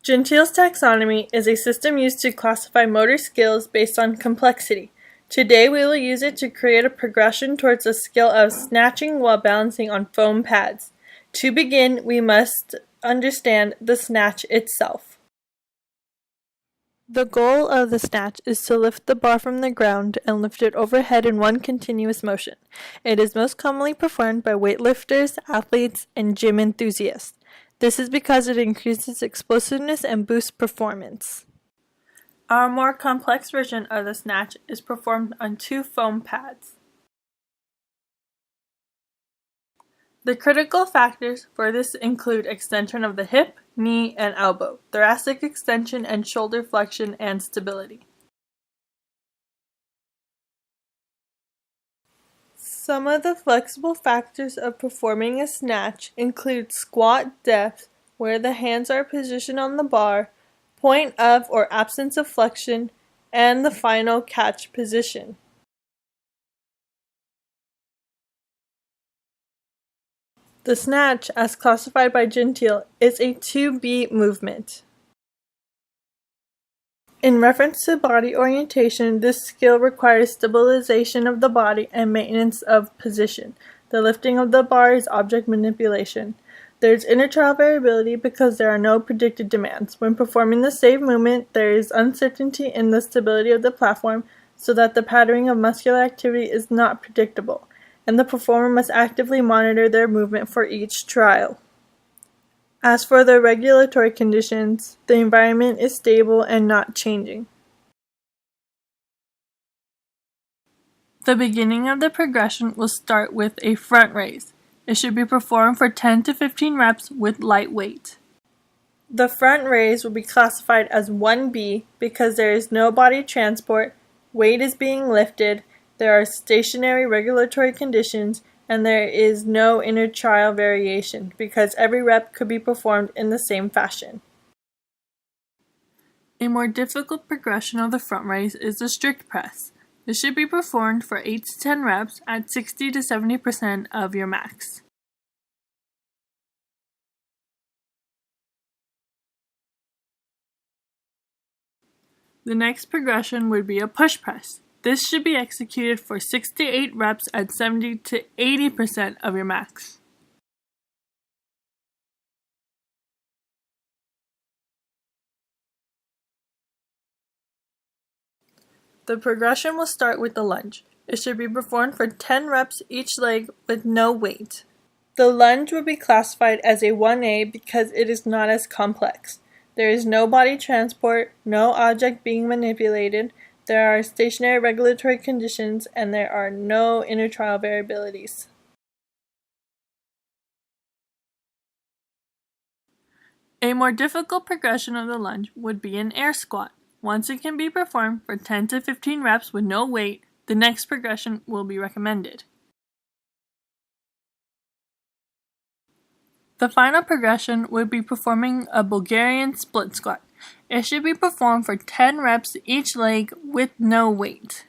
Gentile's taxonomy is a system used to classify motor skills based on complexity. Today we will use it to create a progression towards the skill of snatching while balancing on foam pads. To begin, we must understand the snatch itself. The goal of the snatch is to lift the bar from the ground and lift it overhead in one continuous motion. It is most commonly performed by weightlifters, athletes, and gym enthusiasts. This is because it increases explosiveness and boosts performance. Our more complex version of the snatch is performed on 2 foam pads. The critical factors for this include extension of the hip, knee, and elbow, thoracic extension and shoulder flexion, and stability. Some of the flexible factors of performing a snatch include squat depth, where the hands are positioned on the bar, point of or absence of flexion, and the final catch position. The snatch, as classified by Gentile, is a 2B movement. In reference to body orientation, this skill requires stabilization of the body and maintenance of position. The lifting of the bar is object manipulation. There is intertrial variability because there are no predicted demands. When performing the same movement, there is uncertainty in the stability of the platform so that the patterning of muscular activity is not predictable, and the performer must actively monitor their movement for each trial. As for the regulatory conditions, the environment is stable and not changing. The beginning of the progression will start with a front raise. It should be performed for 10 to 15 reps with light weight. The front raise will be classified as 1B because there is no body transport, weight is being lifted, there are stationary regulatory conditions, and there is no intertrial variation because every rep could be performed in the same fashion. A more difficult progression of the front raise is the strict press. This should be performed for 8 to 10 reps at 60 to 70% of your max. The next progression would be a push press. This should be executed for 6 to 8 reps at 70 to 80% of your max. The progression will start with the lunge. It should be performed for 10 reps each leg with no weight. The lunge will be classified as a 1A because it is not as complex. There is no body transport, no object being manipulated, there are stationary regulatory conditions, and there are no intertrial variabilities. A more difficult progression of the lunge would be an air squat. Once it can be performed for 10 to 15 reps with no weight, the next progression will be recommended. The final progression would be performing a Bulgarian split squat. It should be performed for 10 reps each leg with no weight.